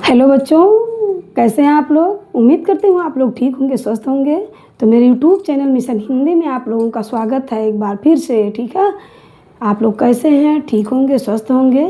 Hello बच्चों, कैसे हैं आप लोग। उम्मीद करती हूँ आप लोग ठीक होंगे, स्वस्थ होंगे। तो मेरे यूट्यूब चैनल मिशन हिंदी में आप लोगों का स्वागत है एक बार फिर से। ठीक है, आप लोग कैसे हैं, ठीक होंगे, स्वस्थ होंगे।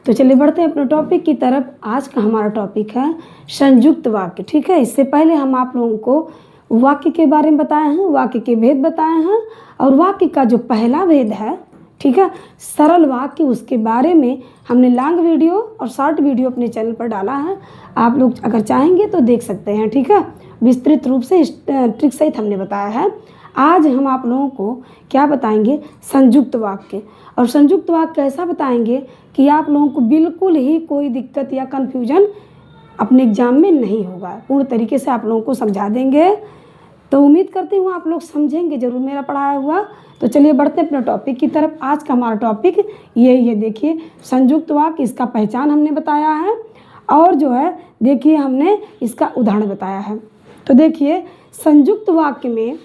तो चलिए बढ़ते हैं अपने टॉपिक की तरफ। आज का हमारा टॉपिक है संयुक्त वाक्य। ठीक है, इससे पहले हम आप लोगों को वाक्य के बारे में बताए हैं, वाक्य के भेद बताए हैं, और वाक्य का जो पहला भेद है, ठीक है, सरल वाक्य, उसके बारे में हमने लॉन्ग वीडियो और शॉर्ट वीडियो अपने चैनल पर डाला है। आप लोग अगर चाहेंगे तो देख सकते हैं। ठीक है, विस्तृत रूप से ट्रिक सहित हमने बताया है। आज हम आप लोगों को क्या बताएंगे, संयुक्त वाक्य। और संयुक्त वाक्य ऐसा बताएंगे कि आप लोगों को बिल्कुल ही कोई दिक्कत या कन्फ्यूजन अपने एग्जाम में नहीं होगा। पूर्ण तरीके से आप लोगों को समझा देंगे। तो उम्मीद करती हूँ आप लोग समझेंगे जरूर मेरा पढ़ाया हुआ। तो चलिए बढ़ते हैं अपने टॉपिक की तरफ। आज का हमारा टॉपिक ये देखिए, संयुक्त वाक्य, इसका पहचान हमने बताया है, और जो है देखिए हमने इसका उदाहरण बताया है। तो देखिए, संयुक्त वाक्य में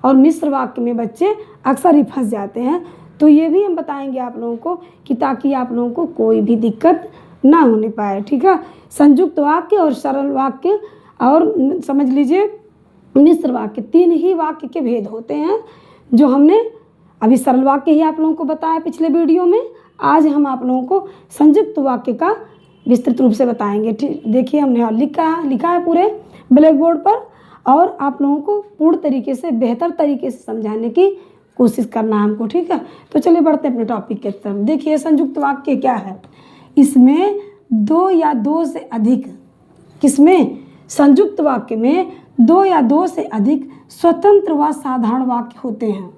और मिश्र वाक्य में बच्चे अक्सर ही फंस जाते हैं। तो ये भी हम बताएंगे आप लोगों को कि ताकि आप लोगों को कोई भी दिक्कत ना होने पाए। ठीक है, संयुक्त वाक्य और सरल वाक्य और समझ लीजिए मिश्र वाक्य, तीन ही वाक्य के भेद होते हैं जो हमने अभी सरल वाक्य ही आप लोगों को बताया पिछले वीडियो में। आज हम आप लोगों को संयुक्त वाक्य का विस्तृत रूप से बताएंगे। ठीक, देखिए हमने लिखा है पूरे ब्लैक बोर्ड पर, और आप लोगों को पूर्ण तरीके से, बेहतर तरीके से समझाने की कोशिश करना है हमको। ठीक है, तो चलिए बढ़ते हैं अपने टॉपिक की तरफ। देखिए संयुक्त वाक्य क्या है, इसमें दो या दो से अधिक, किसमें, संयुक्त वाक्य में दो या दो से अधिक स्वतंत्र व साधारण वाक्य होते हैं।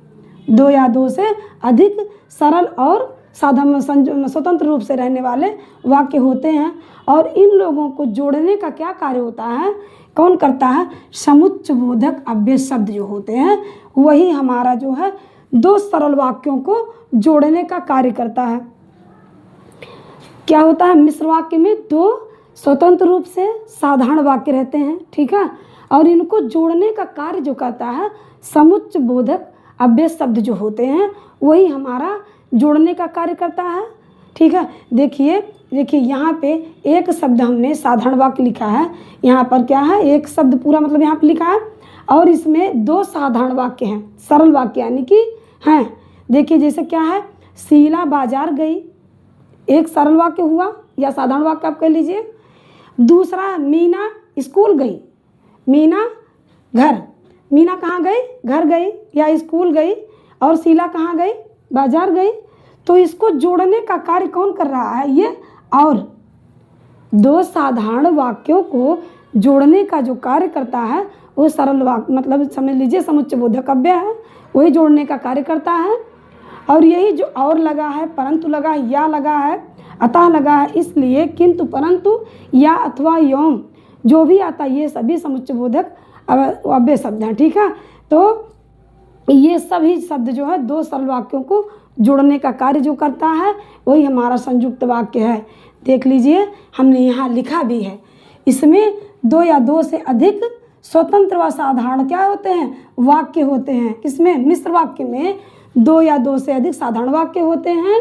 दो या दो से अधिक सरल और साधारण स्वतंत्र रूप से रहने वाले वाक्य होते हैं। और इन लोगों को जोड़ने का क्या कार्य होता है, कौन करता है, समुच्चयबोधक अव्यय शब्द जो होते हैं वही हमारा जो है दो सरल वाक्यों को जोड़ने का कार्य करता है। क्या होता है, मिश्र वाक्य में दो स्वतंत्र रूप से साधारण वाक्य रहते हैं। ठीक है, और इनको जोड़ने का कार्य जो करता है समुच्चयबोधक अव्यय शब्द जो होते हैं वही हमारा जोड़ने का कार्य करता है। ठीक है, देखिए यहाँ पे एक शब्द हमने साधारण वाक्य लिखा है, यहाँ पर क्या है, एक शब्द पूरा मतलब यहाँ पे लिखा है, और इसमें दो साधारण वाक्य हैं, सरल वाक्य यानी कि हैं। देखिए जैसे क्या है, शीला बाजार गई, एक सरल वाक्य हुआ या साधारण वाक्य आप कह लीजिए। दूसरा, मीना स्कूल गई, मीना घर, मीना कहाँ गई, घर गई या स्कूल गई, और शीला कहाँ गई, बाजार गई। तो इसको जोड़ने का कार्य कौन कर रहा है, ये, और दो साधारण वाक्यों को जोड़ने का जो कार्य करता है वो सरल वाक्य मतलब समझ लीजिए समुच्चयबोधक अव्यय है, वही जोड़ने का कार्य करता है। और यही जो और लगा है, परंतु लगा है, या लगा है, अतः लगा है, इसलिए, किंतु, परंतु, या, अथवा, एवं जो भी आता है ये सभी समुच्चयबोधक अव्यय शब्द हैं। ठीक है, तो ये सभी शब्द जो है दो सरल वाक्यों को जोड़ने का कार्य जो करता है वही हमारा संयुक्त वाक्य है। देख लीजिए हमने यहाँ लिखा भी है, इसमें दो या दो से अधिक स्वतंत्र व साधारण क्या होते हैं, वाक्य होते हैं। किसमें, मिश्र वाक्य में दो या दो से अधिक साधारण वाक्य होते हैं,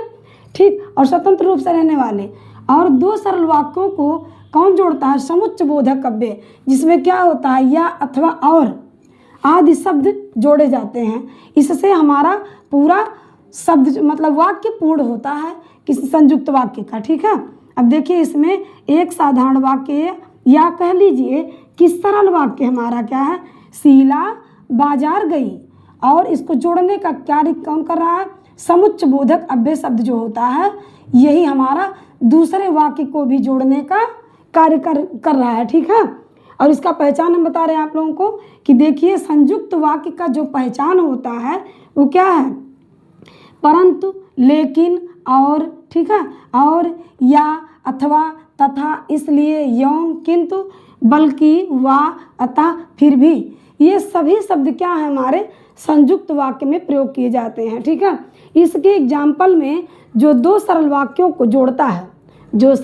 ठीक, और स्वतंत्र रूप से रहने वाले। और दो सरल वाक्यों को कौन जोड़ता है, समुच्चयबोधक अव्यय, जिसमें क्या होता है, या, अथवा, और आदि शब्द जोड़े जाते हैं। इससे हमारा पूरा शब्द मतलब वाक्य पूर्ण होता है किसी संयुक्त वाक्य का। ठीक है, अब देखिए इसमें एक साधारण वाक्य या कह लीजिए कि सरल वाक्य हमारा क्या है, शीला बाजार गई, और इसको जोड़ने का कार्य कौन कर रहा है, समुच्चयबोधक अव्यय शब्द जो होता है यही हमारा दूसरे वाक्य को भी जोड़ने का कार्य कर रहा है। ठीक है, और इसका पहचान हम बता रहे हैं आप लोगों को कि देखिए संयुक्त वाक्य का जो पहचान होता है वो क्या है, परंतु, लेकिन, और, ठीक है, और, या, अथवा, तथा, इसलिए, एवं, किंतु, बल्कि, वा, अतः, फिर भी, ये सभी शब्द क्या है हमारे संयुक्त वाक्य में प्रयोग किए जाते हैं। ठीक है, इसके एग्जाम्पल में जो दो सरल वाक्यों को जोड़ता है, जो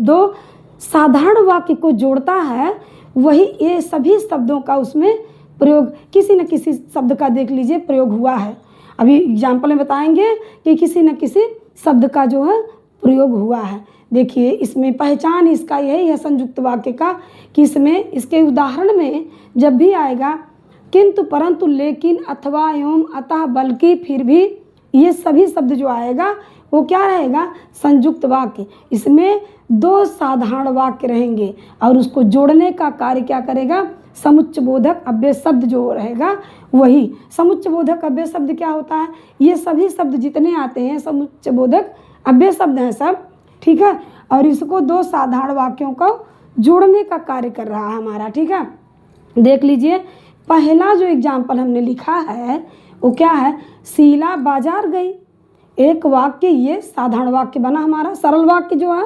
दो साधारण वाक्य को जोड़ता है वही ये सभी शब्दों का उसमें प्रयोग किसी न किसी शब्द का देख लीजिए प्रयोग हुआ है। अभी एग्जाम्पल में बताएंगे कि किसी न किसी शब्द का जो है प्रयोग हुआ है। देखिए इसमें पहचान इसका यही है संयुक्त वाक्य का कि इसमें इसके उदाहरण में जब भी आएगा किंतु परंतु लेकिन अथवा एवं अतः बल्कि फिर भी, ये सभी शब्द जो आएगा वो क्या रहेगा, संयुक्त वाक्य। इसमें दो साधारण वाक्य रहेंगे और उसको जोड़ने का कार्य क्या करेगा, समुच्चयबोधक अव्यय शब्द जो रहेगा वही। समुच्चयबोधक अव्यय शब्द क्या होता है, ये सभी शब्द जितने आते हैं समुच्चयबोधक अव्यय शब्द हैं सब, ठीक है। और इसको दो साधारण वाक्यों को जोड़ने का कार्य कर रहा है हमारा, ठीक है। देख लीजिए पहला जो एग्जाम्पल हमने लिखा है वो क्या है, शीला बाजार गई। एक वाक्य ये साधारण वाक्य बना हमारा, सरल वाक्य जो है,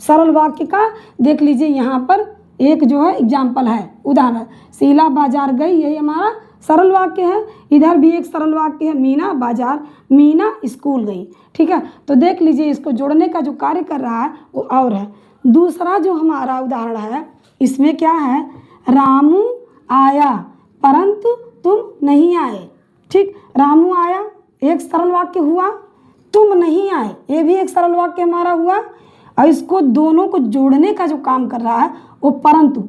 सरल वाक्य का देख लीजिए यहाँ पर एक जो है एग्जाम्पल है, उदाहरण, शीला बाजार गई, यही हमारा सरल वाक्य है। इधर भी एक सरल वाक्य है, मीना बाजार, मीना स्कूल गई, ठीक है। तो देख लीजिए इसको जोड़ने का जो कार्य कर रहा है वो और है। दूसरा जो हमारा उदाहरण है इसमें क्या है, रामू आया परंतु तुम नहीं आए, ठीक। रामू आया एक सरल वाक्य हुआ, तुम नहीं आए ये भी एक सरल वाक्य हमारा हुआ। और इसको दोनों को जोड़ने का जो काम कर रहा है वो परंतु,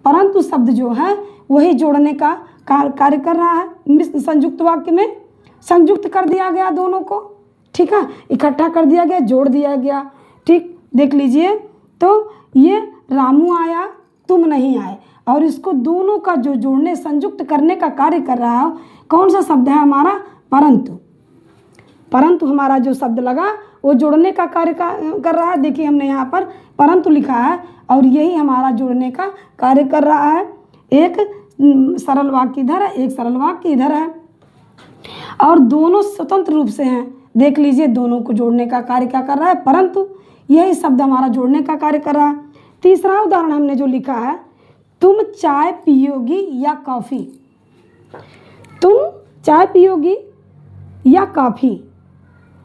परंतु शब्द जो है वही जोड़ने का कार्य कर रहा है। संयुक्त वाक्य में संयुक्त कर दिया गया दोनों को, ठीक है, इकट्ठा कर दिया गया, जोड़ दिया गया, ठीक। देख लीजिए तो ये रामू आया तुम नहीं आए, और इसको दोनों का जो जोड़ने संयुक्त करने का कार्य कर रहा है कौन सा शब्द है हमारा, परंतु। परंतु हमारा जो शब्द लगा वो जोड़ने का कार्य कर रहा है। देखिए हमने यहाँ पर परंतु लिखा है और यही हमारा जोड़ने का कार्य कर रहा है। एक सरल वाक्य इधर है, एक सरल वाक्य इधर है, और दोनों स्वतंत्र रूप से हैं। देख लीजिए दोनों को जोड़ने का कार्य क्या कर रहा है, परंतु, यही शब्द हमारा जोड़ने का कार्य कर रहा है। तीसरा उदाहरण हमने जो लिखा है, तुम चाय पियोगी या कॉफ़ी, तुम चाय पियोगी या कॉफ़ी,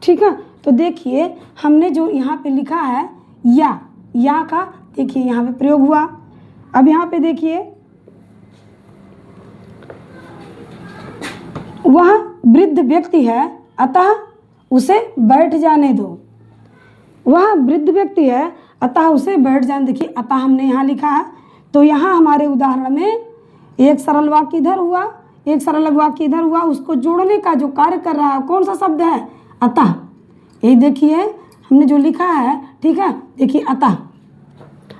ठीक है। तो देखिए हमने जो यहाँ पे लिखा है या का देखिए यहाँ पे प्रयोग हुआ। अब यहाँ पे देखिए वह वृद्ध व्यक्ति है अतः उसे बैठ जाने दो, वह वृद्ध व्यक्ति है अतः उसे बैठ जाने, देखिए अतः हमने यहाँ लिखा है। तो यहाँ हमारे उदाहरण में एक सरल वाक्य इधर हुआ, एक सरल वाक्य इधर हुआ, उसको जोड़ने का जो कार्य कर रहा है कौन सा शब्द है, अतः। ये देखिए हमने जो लिखा है, ठीक है, देखिए अतः,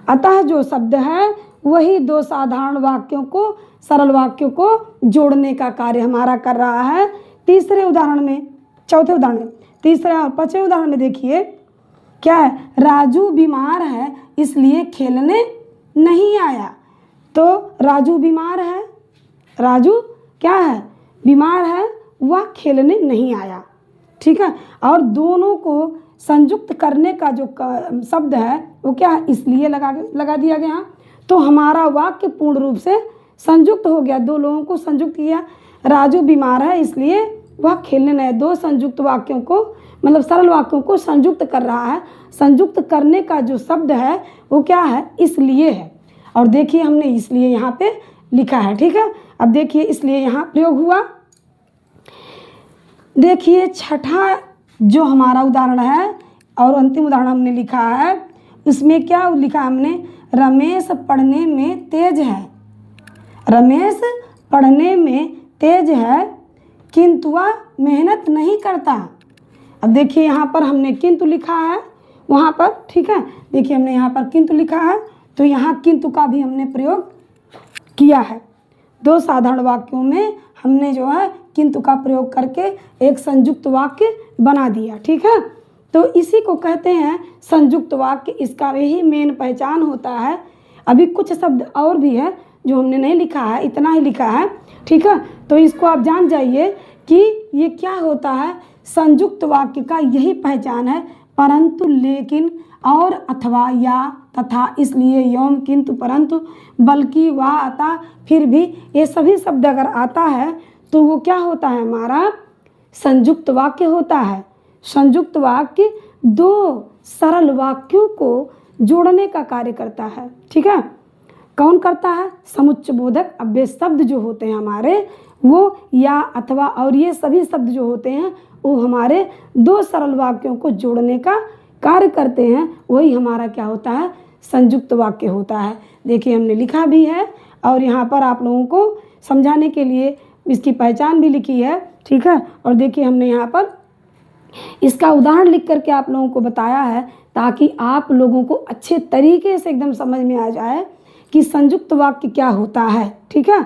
अतः जो शब्द है वही दो साधारण वाक्यों को, सरल वाक्यों को जोड़ने का कार्य हमारा कर रहा है। तीसरे उदाहरण में, चौथे उदाहरण में, तीसरे और पांचवें उदाहरण में देखिए क्या है, राजू बीमार है इसलिए खेलने नहीं आया। तो राजू बीमार है, राजू क्या है, बीमार है, वह खेलने नहीं आया, ठीक है। और दोनों को संयुक्त करने का जो शब्द है वो क्या है, इसलिए लगा दिया गया। तो हमारा वाक्य पूर्ण रूप से संयुक्त हो गया, दो लोगों को संयुक्त किया। राजू बीमार है इसलिए वह खेलने नहीं, दो संयुक्त वाक्यों को मतलब सरल वाक्यों को संयुक्त कर रहा है। संयुक्त करने का जो शब्द है वो क्या है, इसलिए है। और देखिए हमने इसलिए यहाँ पे लिखा है, ठीक है। अब देखिए इसलिए यहाँ प्रयोग हुआ। देखिए छठा जो हमारा उदाहरण है और अंतिम उदाहरण हमने लिखा है, उसमें क्या लिखा हमने, रमेश पढ़ने में तेज है, रमेश पढ़ने में तेज है किंतु वह मेहनत नहीं करता। अब देखिए यहाँ पर हमने किंतु लिखा है वहाँ पर, ठीक है। देखिए हमने यहाँ पर किंतु लिखा है, तो यहाँ किंतु का भी हमने प्रयोग किया है। दो साधारण वाक्यों में हमने जो है किंतु का प्रयोग करके एक संयुक्त वाक्य बना दिया, ठीक है। तो इसी को कहते हैं संयुक्त वाक्य, इसका यही मेन पहचान होता है। अभी कुछ शब्द और भी है जो हमने नहीं लिखा है, इतना ही लिखा है, ठीक है। तो इसको आप जान जाइए कि ये क्या होता है, संयुक्त वाक्य का यही पहचान है, परंतु, लेकिन, और, अथवा, या, तथा, इसलिए, एवं, किंतु, परंतु, बल्कि, व, अतः, फिर भी, ये सभी शब्द अगर आता है तो वो क्या होता है, हमारा संयुक्त वाक्य होता है। संयुक्त वाक्य दो सरल वाक्यों को जोड़ने का कार्य करता है, ठीक है। कौन करता है, समुच्चयबोधक अव्यय शब्द जो होते हैं हमारे, वो या, अथवा और ये सभी शब्द जो होते हैं वो हमारे दो सरल वाक्यों को जोड़ने का कार्य करते हैं वही हमारा क्या होता है, संयुक्त वाक्य होता है। देखिए हमने लिखा भी है और यहाँ पर आप लोगों को समझाने के लिए इसकी पहचान भी लिखी है, ठीक है। और देखिए हमने यहाँ पर इसका उदाहरण लिख करके आप लोगों को बताया है ताकि आप लोगों को अच्छे तरीके से एकदम समझ में आ जाए कि संयुक्त वाक्य क्या होता है, ठीक है।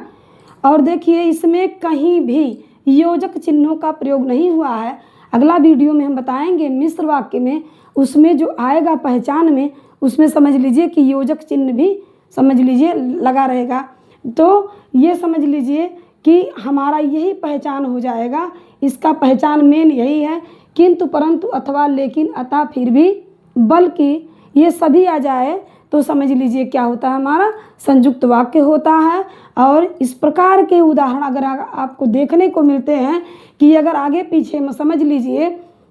और देखिए इसमें कहीं भी योजक चिन्हों का प्रयोग नहीं हुआ है। अगला वीडियो में हम बताएंगे मिश्र वाक्य में, उसमें जो आएगा पहचान में, उसमें समझ लीजिए कि योजक चिन्ह भी समझ लीजिए लगा रहेगा। तो ये समझ लीजिए कि हमारा यही पहचान हो जाएगा। इसका पहचान मेन यही है, किंतु परंतु अथवा लेकिन अतः फिर भी बल्कि ये सभी आ जाए तो समझ लीजिए क्या होता है, हमारा संयुक्त वाक्य होता है। और इस प्रकार के उदाहरण अगर आपको देखने को मिलते हैं कि अगर आगे पीछे में समझ लीजिए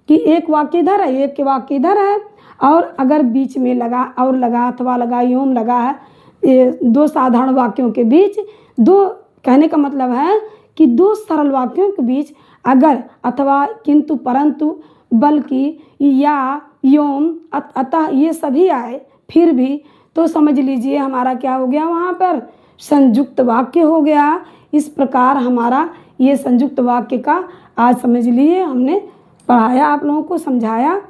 कि एक वाक्य इधर है, एक वाक्य इधर है, और अगर बीच में लगा और लगा अथवा लगा एवं लगा है, ये दो साधारण वाक्यों के बीच, दो कहने का मतलब है कि दो सरल वाक्यों के बीच अगर अथवा किंतु परंतु बल्कि या एवं अतः ये सभी आए फिर भी, तो समझ लीजिए हमारा क्या हो गया, वहाँ पर संयुक्त वाक्य हो गया। इस प्रकार हमारा ये संयुक्त वाक्य का आज समझ लिए हमने पढ़ाया, आप लोगों को समझाया।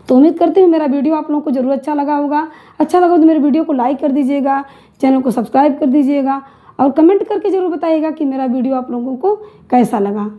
तो उम्मीद करती हूँ मेरा वीडियो आप लोगों को ज़रूर अच्छा लगा होगा। अच्छा लगा तो मेरे वीडियो को लाइक कर दीजिएगा, चैनल को सब्सक्राइब कर दीजिएगा और कमेंट करके ज़रूर बताइएगा कि मेरा वीडियो आप लोगों को कैसा लगा।